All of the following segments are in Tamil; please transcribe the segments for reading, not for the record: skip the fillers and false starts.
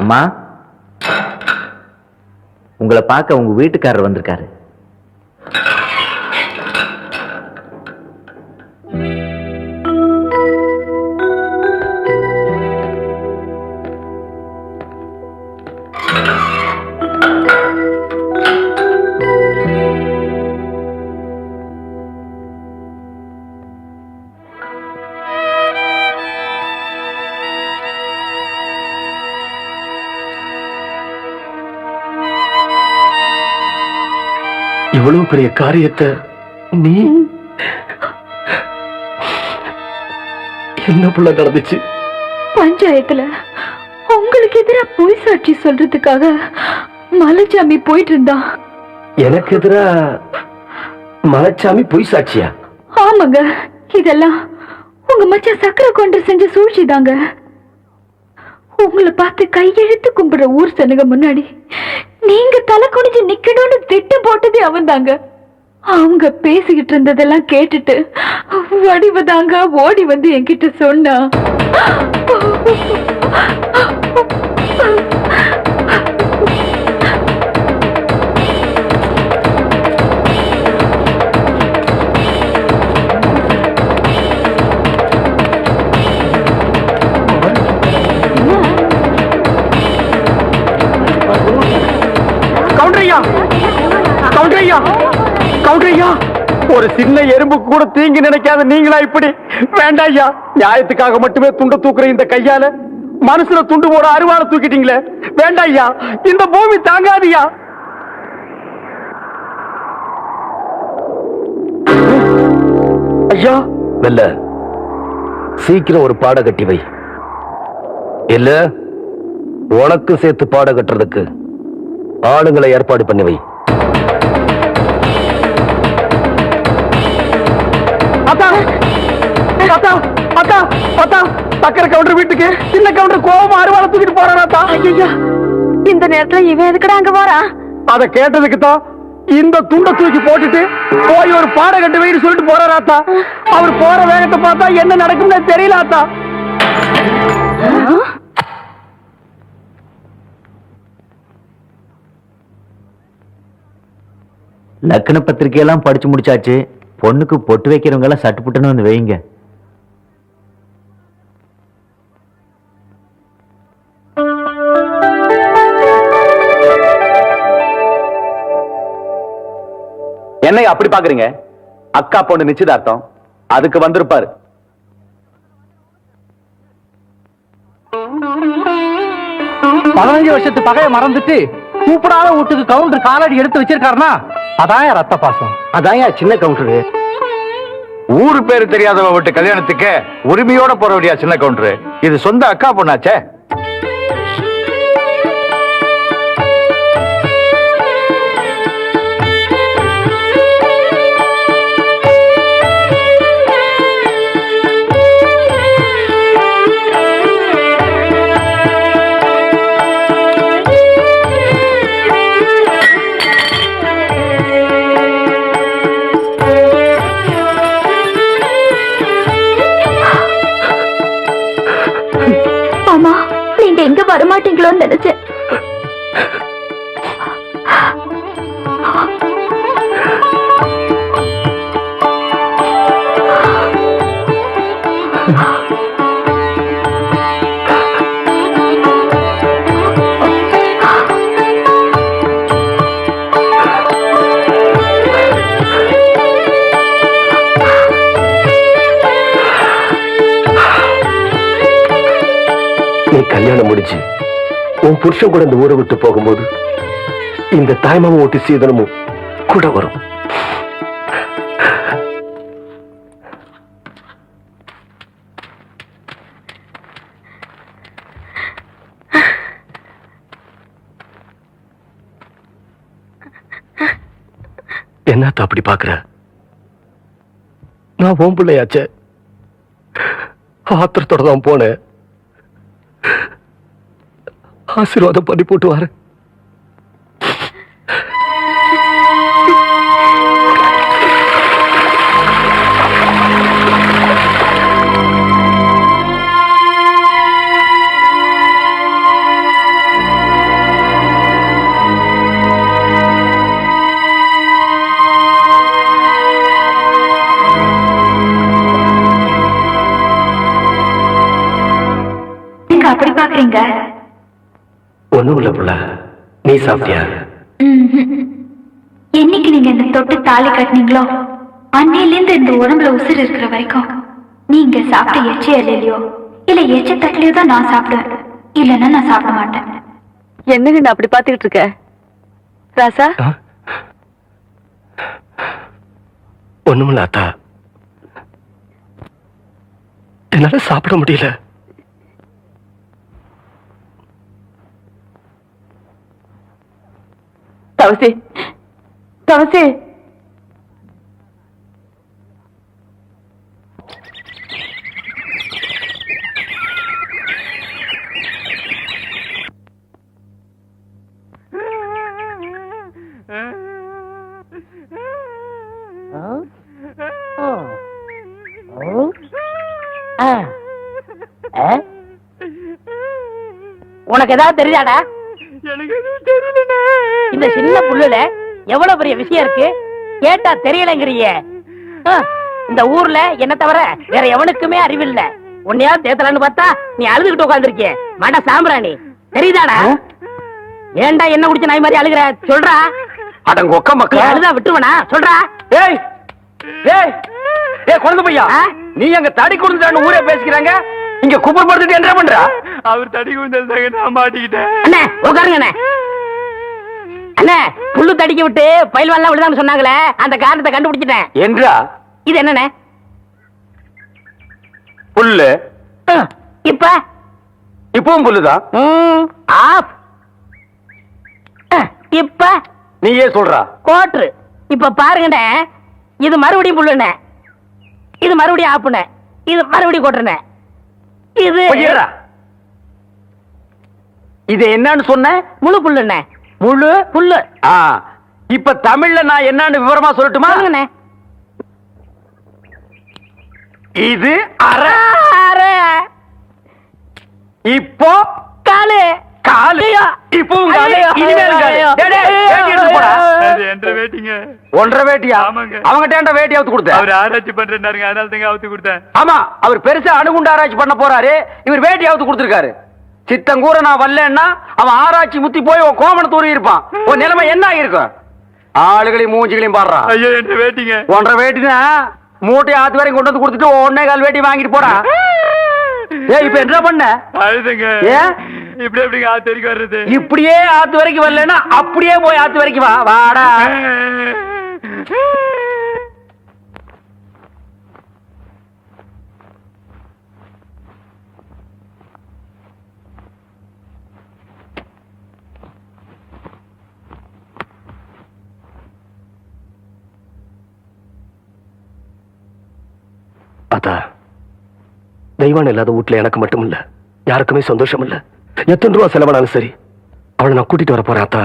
அம்மா, உங்களை பார்க்க உங்க வீட்டுக்காரர் வந்திருக்காரு. இவ்வளவு பெரிய காரியத்தை நீ என்ன புள்ள நடந்துச்சு? பஞ்சாயத்துல உங்களுக்கு எதிராக பொய் சாட்சி சொல்றதுக்காக மலைச்சாமி போயிட்டு இருந்தான். எனக்கு எதிரா மலைச்சாமி பொய் சாட்சியா? ஆமாங்க, இதெல்லாம் உங்க மச்சான் சக்கரை கொண்டு செஞ்ச சூழ்ச்சிதாங்க. உங்களை பார்த்து கையெழுத்து கும்பிடுற ஊர் சனுங்க முன்னாடி நீங்க தலை குனிஞ்சு நிக்கணும்னு திட்டம் போட்டதே அவன் தாங்க. அவங்க பேசிக்கிட்டு இருந்ததெல்லாம் கேட்டுட்டு வடிவதாங்க ஓடி வந்து என்கிட்ட சொன்னா. ஒரு சின்ன எறும்பு கூட தீங்கு நினைக்காத நீங்களா இப்படி? வேண்டாய்யா, நியாயத்துக்காக மட்டுமே துண்ட தூக்குற இந்த கையால மனசுல துண்டு போட அருவாளை தூக்கிட்டீங்களே. வேண்டாய்யா, இந்த பூமி தாங்காதியா. ஐயா வெல்ல, சீக்கிரம் ஒரு பாட கட்டி வை. இல்ல உனக்கு சேர்த்து பாட கட்டுறதுக்கு ஆளுங்களை ஏற்பாடு பண்ணி வை. சக்கரை கவுண்டர் வீட்டுக்கு சின்ன கவுண்டர் கோபமா அருவாளை தூக்கிட்டு போறாராத்தா. இந்த நேரத்துல இவன் எதுக்கடா அங்க போறா? அத கேட்டதுக்கு தான் இந்த துண்டை தூக்கி போட்டுட்டு போய் ஒரு பாட கட்டு வைன்னு சொல்லிட்டு போறாராத்தா. அவர் போற வேகத்தை பார்த்தா என்ன நடக்கும்னு தெரியலாத்தா. லக்ன பத்திரிகையெல்லாம் படிச்சு முடிச்சாச்சு. பொண்ணுக்கு பொட்டு வைக்கிறவங்க எல்லாம் சட்டு புட்டுன்னு வந்து வைங்க. என்னை அப்படி பாக்குறீங்க? அக்கா பொண்ணு நிச்சயதார்த்தம், அதுக்கு வந்திருப்பாரு. வருஷத்து பகைய மறந்துட்டு கூப்பிடாத வீட்டுக்கு கவுண்டர் காலடி எடுத்து வச்சிருக்காருனா அதான் ரத்த பாசம். அதான் சின்ன கவுண்டரு. ஊரு பேரு தெரியாதவ விட்டு கல்யாணத்துக்கு உரிமையோட போற வழியா சின்ன கவுண்டரு. இது சொந்த அக்கா பொண்ணாச்சே. எங்க வரமாட்டீங்களோன்னு நினைச்சேன். நீ கல்யாணம் முடிச்சு உன் புருஷன் கூட இந்த ஊரை விட்டு போகும்போது இந்த தாய்மாம ஓட்டி சீதனமும் கூட வரும். என்னத்த அப்படி பாக்குற? நான் உன் பிள்ளையாச்சே, ஆத்திரத்தோட தான் போனேன். ஆசீர்வாதம் பண்ணி போட்டு வாரு. ஒண்ணும் இல்ல புள்ள. நீ சாப்பிட்டியா? என்னைக்கு நீங்க இந்த தொட்டு தாலி கட்டினீங்களோ அன்னையில இருந்து இந்த உடம்புல உசுறு இருக்கிற வரைக்கும் நீங்க சாப்பிட்ட எச்ச இல்லையோ இல்ல எச்ச தட்டிலையோ தான் நான் சாப்பிடுவேன், இல்லைன்னா நான் சாப்பிட மாட்டேன். என்னங்க நான் அப்படி பாத்துக்கிட்டு இருக்க ராசா? ஒண்ணுமில்ல அத்தா, என்னால சாப்பிட முடியல. தவசி தவசி, உனக்கு ஏதாவது தெரியாதா? இந்த சின்ன புல்லுல எவ்வளவு பெரிய விஷயம் இருக்கு, கேட்டா தெரியலங்கிறிய. இந்த ஊர்ல என்ன தவிர வேற எவனுக்குமே அறிவில்ல. உன்னையா தேத்தலன்னு பார்த்தா நீ அழுதுகிட்டு உட்காந்துருக்கிய மட சாம்பிராணி, தெரியுதாடா? ஏன்டா என்ன குடிச்ச நாய் மாதிரி அழுகுற? சொல்றா. அடங்க ஒக்க நீ மக்கள். அழுதா விட்டுருவனா? சொல்றா. ஏய் ஏய் ஏய் குழந்தை பையா, நீ அங்க தடி கொடுத்துட்டான்னு ஊரே பேசிக்கிறாங்க, இங்க குப்பர் படுத்துட்டு என்ன பண்ற? அவர் தடி குந்தல் நான் மாட்டிக்கிட்டேன். அண்ணே உட்காருங்க அண்ணே. அண்ணே புல்லு தடிக்க விட்டு பயில்வான்லாம் விழுதான்னு சொன்னாங்களே, அந்த காரணத்தை கண்டுபிடிச்சிட்டேன். என்றா இது என்னண்ணே? புல்லு. இப்ப இப்பவும் புல்லுதான். ஆஃப். இப்ப நீயே சொல்றா. கோட்ரு. இப்ப பாருங்கண்ணே, இது மறுபடியும் புல்லுண்ணே, இது மறுபடியும் ஆப்புண்ணே, இது மறுபடியும் கோட்டுண்ணே. இது பொய்யரா. இது என்னன்னு சொன்ன? முழு புல்லுண்ணே. முழு புல்லு. இப்ப தமிழ்ல நான் என்னன்னு விவரமா சொல்லட்டுமா? சொல்லுங்கண்ணே. இது அரை. அரை. இப்போ காலு. காலு. இப்பவும் காலு. இனிமேல் காலு. டேய், டேய், வேட்டி எடுத்து போடா. என்ற வேட்டிங்க. ஒன்றரை வேட்டியா? ஆமாங்க. அவங்கிட்ட வேட்டி அவுத்து கொடுத்த. அவர் ஆராய்ச்சி பண்றாருங்க, அதனால தாங்க அவுத்து கொடுத்தேன். ஆமா, அவர் பெருசா அணுகுண்டு ஆராய்ச்சி பண்ண போறாரு, இவர் வேட்டி அவுத்து கொடுத்திருக்காரு. சித்தங்கூர நான் வரலன்னா அவன் ஆராய்ச்சி முத்தி போய் உன் கோமண தூரி இருப்பான். உன் நிலைமை என்ன ஆகிருக்கும்? ஆளுகளையும் மூஞ்சிகளையும் பாடுறான். ஐயோ என்ற வேட்டிங்க. ஒன்றரை வேட்டினா மூட்டை ஆத்து வரைக்கும் கொண்டு வந்து கொடுத்துட்டு 1.25 வேட்டி வாங்கிட்டு போடா. ஏய் இப்ப என்ன பண்ண? அழுதுங்க. ஏன் இப்படி எப்படிங்க ஆத்து வரைக்கும் வர்றது? இப்படியே ஆத்து வரைக்கும் வரலன்னா அப்படியே போய் ஆத்து வரைக்கும் வா. வாடா. அத்தா, தெய்வான் இல்லாத வீட்டுல எனக்கு மட்டும் இல்ல, யாருக்குமே சந்தோஷம் இல்ல. எத்தனை ரூபா செலவானாலும் சரி, அவளை நான் கூட்டிட்டு வர போறேன் அத்தா.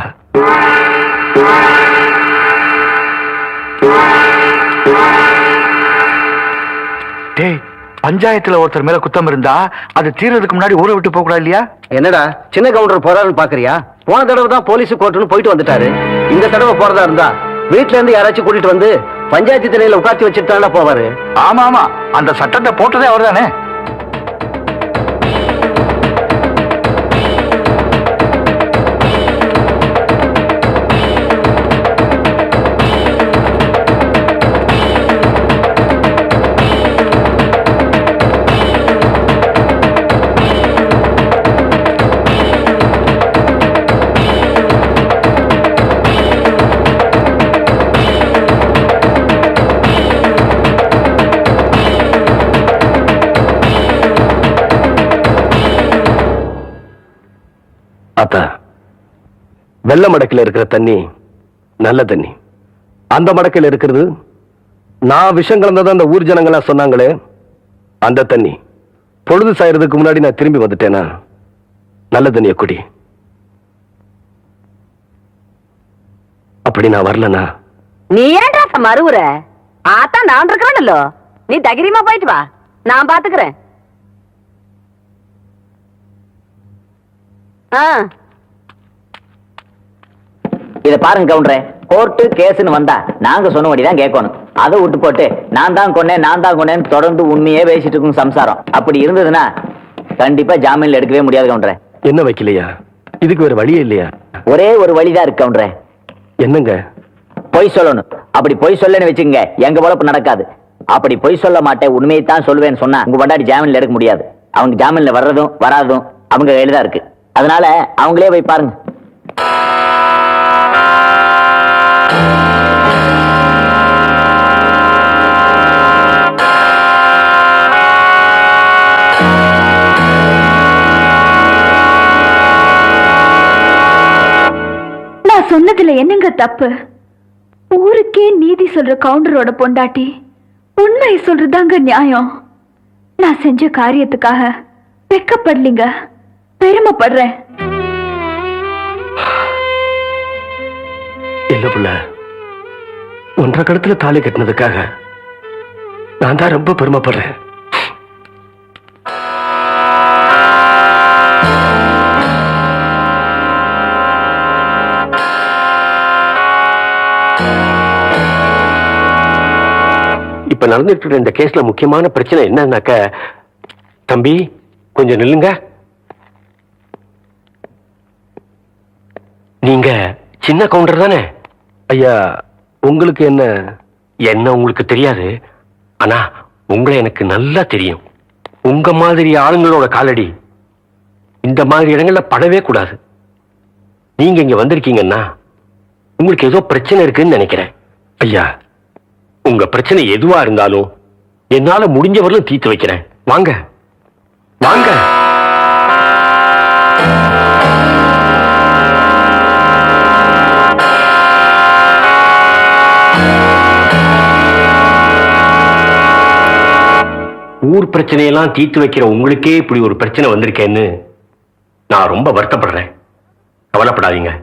டேய், பஞ்சாயத்துல ஒருத்தர் மேல குத்தம் இருந்தா அது தீர்றதுக்கு முன்னாடி ஊரை விட்டு போக கூடாது இல்லையா? என்னடா சின்ன கவுண்டர் போறாருன்னு பாக்குறியா? போன தடவை தான் போலீஸ் கோர்ட்டுன்னு போயிட்டு வந்துட்டாரு. இந்த தடவை போறதா இருந்தா வீட்டுல இருந்து யாராச்சும் கூட்டிட்டு வந்து பஞ்சாயத்து திணையில உட்காந்து வச்சுட்டு போவாரு. ஆமா ஆமா, அந்த சட்டத்தை போட்டதே அவர் தானே. அத்தா, வெள்ள மடக்கில் இருக்கிற தண்ணி நல்ல தண்ணி, அந்த மடக்கில் இருக்கிறது நான் விஷம் கலந்ததான் அந்த ஊர் ஜனங்களா சொன்னாங்களே அந்த தண்ணி. பொழுது சாயறதுக்கு முன்னாடி நான் திரும்பி வந்துட்டேனா நல்ல தண்ணிய குடி. அப்படி நான் வரலனா நீ ஏன்டா மறுவுற? ஆத்தா நான் இருக்கிறேன்ல, நீ தைரியமா போயிட்டு வா, நான் பாத்துக்கிறேன். இத பாருங்க கவுண்டரே, கோர்ட்டு கேஸ்னு வந்தா நாங்க சொன்னபடிதான் கேட்கணும். அதை விட்டு போட்டு நான் தான் கொன்னேன்னு தொடர்ந்து உண்மையே பேசிட்டு இருக்கும் சம்சாரம். அப்படி இருந்ததுன்னா கண்டிப்பா ஜாமீன்ல எடுக்கவே முடியாது கவுண்டரே. என்ன வைக்கலையா? இதுக்கு வேற வழியே இல்லையா? ஒரே ஒரு வழிதான் இருக்கு கவுண்டரே. என்னங்க? பொய் சொல்லணும். அப்படி பொய் சொல்லன்னு வச்சுங்க, எங்க பொழப்பு நடக்காது. அப்படி பொய் சொல்ல மாட்டேன், உண்மையை தான் சொல்லுவேன்னு சொன்னா உங்க பொண்டாட்டி ஜாமீன்ல எடுக்க முடியாது. அவங்க ஜாமீன்ல வர்றதும் வராதும் அவங்க கையில தான் இருக்கு. அதனால அவங்களே போய் பாருங்க. நான் சொன்னதுல என்னங்க தப்பு? ஊருக்கே நீதி சொல்ற கவுண்டரோட பொண்டாட்டி உண்மை சொல்றதாங்க நியாயம். நான் செஞ்ச காரியத்துக்காக வெக்கப்படலீங்க, பெருமைப்படுறேன். இல்ல புள்ள, 1.5 கழுத்துல தாலி கட்டினதுக்காக நான் தான் ரொம்ப பெருமைப்படுறேன். இப்ப நடந்துட்டு இருக்க இந்த கேஸ்ல முக்கியமான பிரச்சனை என்னன்னாக்க, தம்பி கொஞ்சம் நில்லுங்க. நீங்க சின்ன கவுண்டர் தானே? ஐயா, உங்களுக்கு என்ன? என்ன உங்களுக்கு தெரியாது, ஆனா உங்களை எனக்கு நல்லா தெரியும். உங்க மாதிரி ஆளுங்களோட காலடி இந்த மாதிரி இடங்கள்ல படவே கூடாது. நீங்க இங்க வந்திருக்கீங்கன்னா உங்களுக்கு ஏதோ பிரச்சனை இருக்குன்னு நினைக்கிறேன். ஐயா, உங்க பிரச்சனை எதுவா இருந்தாலும் என்னால முடிஞ்சவரையும் தீர்த்து வைக்கிறேன். வாங்க வாங்க. ஊர் பிரச்சனையெல்லாம் தீர்த்து வைக்கிற உங்களுக்கே இப்படி ஒரு பிரச்சனை வந்திருக்கேன்னு நான் ரொம்ப வருத்தப்படுறேன். கவலைப்படாதீங்க.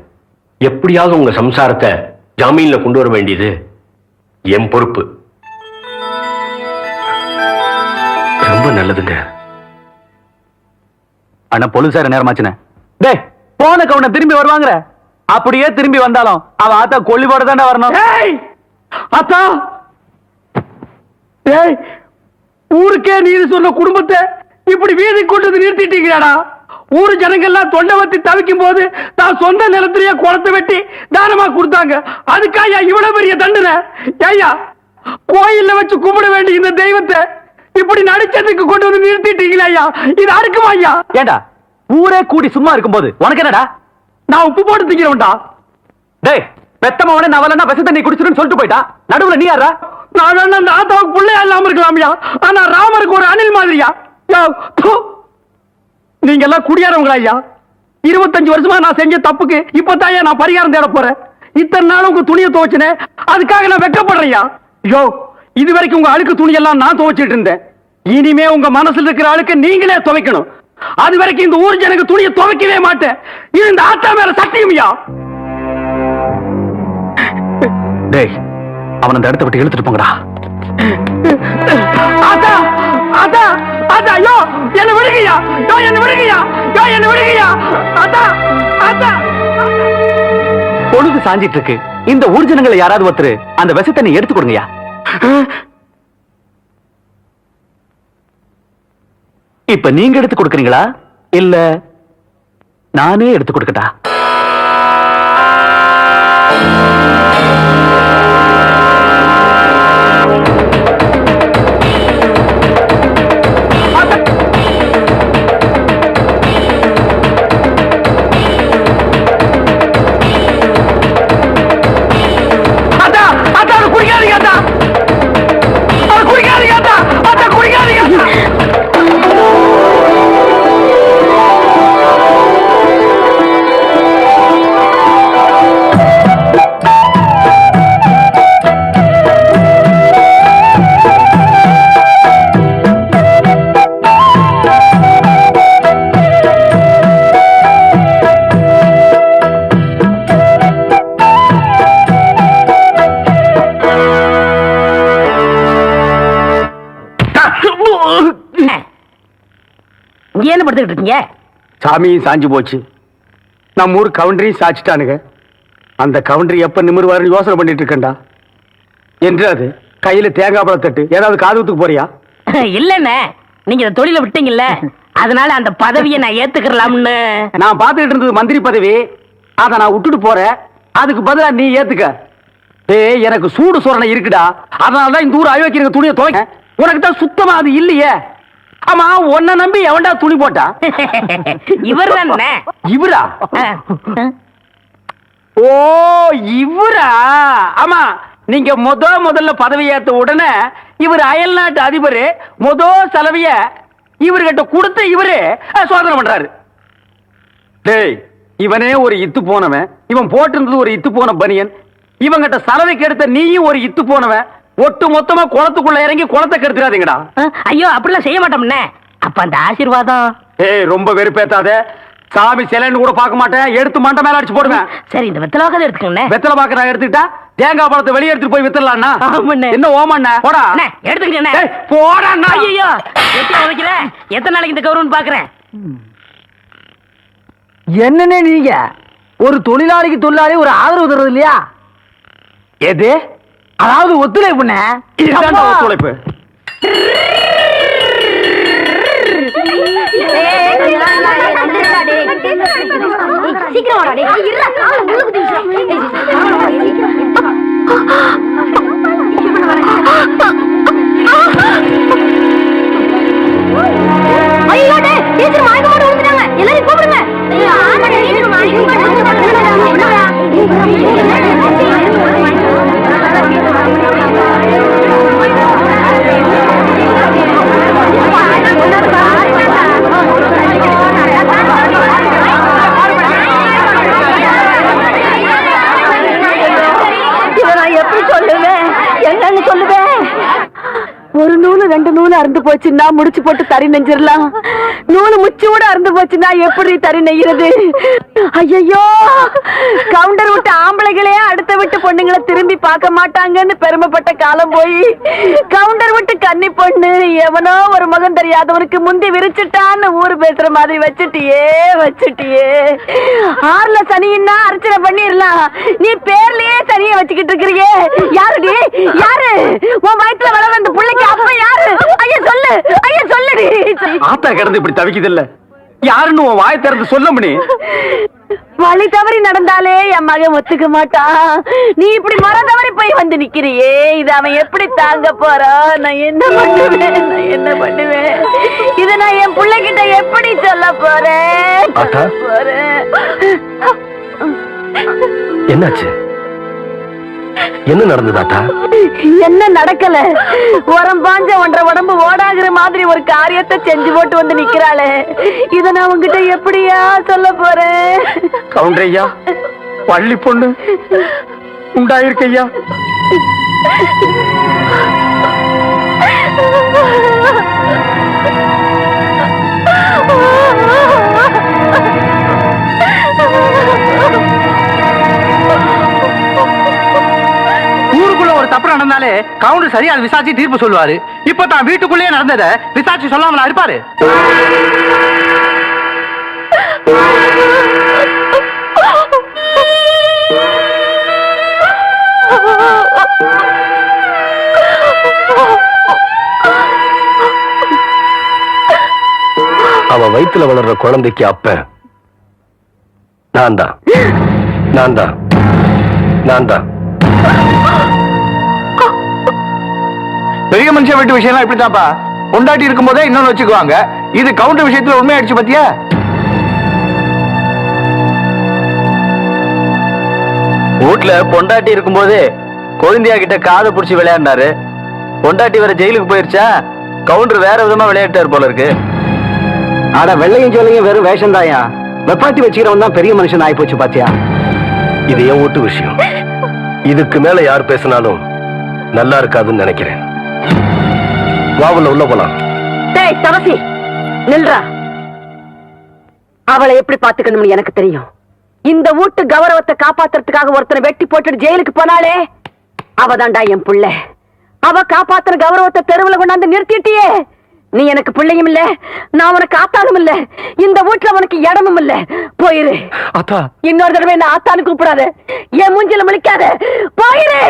எப்படியாவது உங்க சம்சாரத்தை ஜாமீன்ல கொண்டு வர வேண்டியது என் பொறுப்பு. ரொம்ப நல்லதுங்க. அண்ணா போலீசார நேரமாச்சுனே. டேய், போன கவுன திரும்பி வருவாங்க. அப்படியே திரும்பி வந்தாலும் அவன் ஆத்தா கொல்லிவோட தானே வரணும். ஆத்தா, டேய், ஊருக்கே நீதி சொன்ன குடும்பத்தை இப்படி வீதி கொண்டு வந்து நிறுத்திட்டீங்கடா. ஊரு ஜனங்கள்லாம் தொண்டை வத்தி தவிக்கும் போது தான் சொந்த நிலத்திலேயே குளத்தை வெட்டி தானமா கொடுத்தாங்க. அதுக்காக இவ்வளவு பெரிய தண்டனை? ஐயா, கோயில்ல வச்சு கும்பிட வேண்டிய இந்த தெய்வத்தை இப்படி நடிச்சதுக்கு கொண்டு வந்து நிறுத்திட்டீங்களா ஐயா? இது அறுக்குமா ஐயா? ஏண்டா, ஊரே கூடி சும்மா இருக்கும்போது உனக்கு என்னடா? நான் உப்பு போட்டு திங்கிறவன்டா. டேய், பெத்தமவனே நான் வரலன்னா விஷ தண்ணி குடிச்சிருன்னு சொல்லிட்டு போயிட்டா. நடுவுல நீ யாரா? நான் வேணா அந்த ஆத்தாவுக்கு பிள்ளையா இல்லாம இருக்கலாம்யா, ஆனா ராமருக்கு ஒரு அணில் மாதிரியா? நீங்க எல்லாம் குடியாரவங்களா ஐயா? 25 வருஷமா நான் செஞ்ச தப்புக்கு இப்பதான் நான் பரிகாரம் தேட போறேன். இத்தனை நாள் உங்க துணியை துவைச்சனே, அதுக்காக நான் வெக்கப்படுறேன்யா. யோ, இது வரைக்கும் உங்க அழுக்கு துணியெல்லாம் நான் துவைச்சிட்டு இருந்தேன். இனிமே உங்க மனசுல இருக்கிற அழுக்கு நீங்களே துவைக்கணும். அது வரைக்கும் இந்த ஊர் ஜனங்க துணியை துவைக்கவே மாட்டேன். இது இந்த ஆத்தா மேல சத்தியம்யா. டேய், அவன் அந்த இடத்தை விட்டு இழுத்துட்டு போங்கடா. ஆத்தா, ஆத்தா, ஆத்தா, யோ என்ன விடுங்கயா, யோ என்ன விடுங்கயா, யோ என்ன விடுங்கயா. ஆத்தா, ஆத்தா. பொழுது சாஞ்சிட்டு இருக்கு. இந்த ஊர் ஜனங்களை யாராவது ஒருத்தர் அந்த விஷத்தண்ணி எடுத்து கொடுங்கயா. இப்ப நீங்க எடுத்து கொடுக்கறீங்களா இல்ல நானே எடுத்து கொடுக்கட்டா? சாமியும் சாஞ்சு போச்சு, நம்ம ஊர் கவுண்டரையும் சாச்சிட்டானுங்க. அந்த கவுண்டர் எப்ப நிமிர்வாரு யோசனை பண்ணிட்டு இருக்கேன்டா. என்று அது கையில தேங்காய் பழத்தட்டு ஏதாவது காதுத்துக்கு போறியா? இல்லண்ணே, நீங்க இந்த தொழில விட்டீங்கல்ல, அதனால அந்த பதவியை நான் ஏத்துக்கலாம்னு. நான் பாத்துக்கிட்டு இருந்தது மந்திரி பதவி, அத நான் விட்டுட்டு போறேன். அதுக்கு பதிலா நீ ஏத்துக்க. ஏய், எனக்கு சூடு சொரணை இருக்குடா. அதனாலதான் இந்த ஊர் அயோக்கியங்க துணியை துவைக்க. உனக்கு தான் சுத்தமா அது இல்லையே. ஆமா, உன்னை நம்பி எவன்டா துணி போட்டா? இவர் தானே. இவரா? ஓ, இவரா? ஆமா, நீங்க முதல்ல பதவி ஏத்த உடனே இவர் அயல் நாட்டு அதிபர் செலவிய இவர்கிட்ட கொடுத்து இவரு சோதனை பண்றாரு. டேய், இவனே ஒரு இத்து போனவன். இவன் போட்டிருந்தது ஒரு இத்து போன பனியன். இவங்கிட்ட சலவைக்கு எடுத்த நீயும் ஒரு இத்து போனவன். ஒட்டு மொத்தமா குளத்துக்குள்ள இறங்கி குளத்தை கெடுத்துறாதீங்கடா. ஐயோ, அப்படிலாம் செய்ய மாட்டோம்னே. அப்ப அந்த ஆசீர்வாதம். ஏய், ரொம்ப வெறுப்பேத்தாத. சாமி சிலைன்னு கூட பார்க்க மாட்டேன். எடுத்து மண்டை மேல அடிச்சு போடுவேன். சரி, இந்த வெத்தலை வாக்காத எடுத்துக்கோங்க. வெத்தலை பாக்க நான் எடுத்துக்கிட்டா தேங்காய் பழத்தை வெளியே எடுத்துட்டு போய் வித்துடலாம்னா? என்ன ஓமண்ண? போடா எடுத்துக்கிட்டே போடா. ஐயோ, எத்தனை வைக்கிற? எத்தனை நாளைக்கு இந்த கௌரவம் பாக்குறேன்? என்னன்னு நீங்க ஒரு தொழிலாளிக்கு தொழிலாளி ஒரு ஆதரவு தர்றது இல்லையா? எது? அதாவது ஒத்துழைப்புண்ணே. இதுதான் ஒத்துழைப்பு. எல்லாரும் கூப்பிடுங்க. ஒரு நூலு 2 நூலு அறுந்து போச்சுன்னா முடிச்சு போட்டு தறி நெஞ்சிடலாம். நூலு முச்சோட அறுந்து போச்சுன்னா எப்படி தறி நெய்கிறது? ஐயோ, கவுண்டர் விட்டு ஆம்பளைகளே அடுத்த விட்டு பொண்ணுங்களை திரும்பி பார்க்க மாட்டாங்கன்னு பெருமைப்பட்ட காலம் போய் கவுண்டர் விட்டு கன்னி பொண்ணு எவனோ ஒரு மகன் தெரியாதவனுக்கு முந்தி விரிச்சுட்டான்னு ஊரு பேசுற மாதிரி வச்சுட்டியே. ஆறுல சனின்னா அர்ச்சனை பண்ணிடலாம். நீ பேர்லயே சனிய வச்சுக்கிட்டு இருக்கிறியே. யாருடி? யாரு உன் வயிற்றுல வளர அந்த பிள்ளைக்கு அப்ப யாரு? ஐயா சொல்லு, ஐயா சொல்லுடி. ஆத்தா கிடந்து இப்படி தவிக்குது இல்ல, யாருன்னு உன் வாய் திறந்து சொல்ல முடியும்? வழி தவறி நடந்தாலே என் மகன் ஒத்துக்க மாட்டான். நீ இப்படி மர தவறி போய் வந்து நிக்கிறியே, இது அவன் எப்படி தாங்க போறான்? நான் என்ன பண்ணுவேன்? இத நான் என் பிள்ளைகிட்ட எப்படி சொல்ல போறேன்? என்னாச்சு? என்ன நடந்தது ஆத்தா? என்ன நடக்கல? உரம் பாஞ்ச ஒன்றரை உடம்பு ஓடாகிற மாதிரி ஒரு காரியத்தை செஞ்சு போட்டு வந்து நிக்கிறாளே, இத நான் உங்ககிட்ட எப்படியா சொல்ல போறேன்? கவுண்டரையா, பள்ளி பொண்ணு உண்டாயிருக்கையா. தப்பு நடந்தாலே கவுண்டர் சரியா விசாரிச்சு தீர்ப்பு சொல்லுவாரு. இப்ப தான் வீட்டுக்குள்ளேயே நடந்தத விசாரிச்சு சொல்லாமலா இருப்பாரு? அவ வயித்துல வளர்ற குழந்தைக்கு அப்ப நான் தான். பெரிய மனுஷன் வீட்டு விஷயம் இப்படித்தான்ப்பா. பொண்டாட்டி இருக்கும் போதே இன்னொன்னு வச்சுக்குவாங்க. இது கவுண்டர் விஷயத்துல உண்மையாயிடுச்சு பத்தியா? வீட்டுல பொண்டாட்டி இருக்கும் போது கொழுந்தியா கிட்ட காதை புடிச்சு விளையாடினாரு. பொண்டாட்டி வேற ஜெயிலுக்கு போயிருச்சா, கவுண்டர் வேற விதமா விளையாட்டாரு போல இருக்கு. ஆனா வெள்ளையும் ஜோலையும் வெறும் வேஷம் தாயா. வெப்பாட்டி வச்சுக்கிறவன் தான் பெரிய மனுஷன் ஆகி போச்சு பாத்தியா? இது என் வீட்டு விஷயம். இதுக்கு மேல யார் பேசினாலும் நல்லா இருக்காதுன்னு நினைக்கிறேன். வாவுல உள்ள போலாம். டேய் தவசி, நில்றா. அவளை எப்படி பாத்துக்கணும்னு எனக்கு தெரியும். இந்த வீட்டு கௌரவத்தை காப்பாத்துறதுக்காக ஒருத்தனை வெட்டி போட்டுட்டு ஜெயிலுக்கு போனாலே அவதான்டா என் புள்ள. அவ காப்பாத்துற கௌரவத்தை தெருவுல கொண்டாந்து நிறுத்திட்டியே. நீ எனக்கு பிள்ளையும் இல்ல, நான் உனக்கு ஆத்தானும் இல்ல, இந்த வீட்டுல உனக்கு இடமும் இல்ல. போயிரு. அத்தா, இன்னொரு தடவை என்ன ஆத்தானு கூப்பிடாத, என் மூஞ்சில முழிக்காத. போயிரு.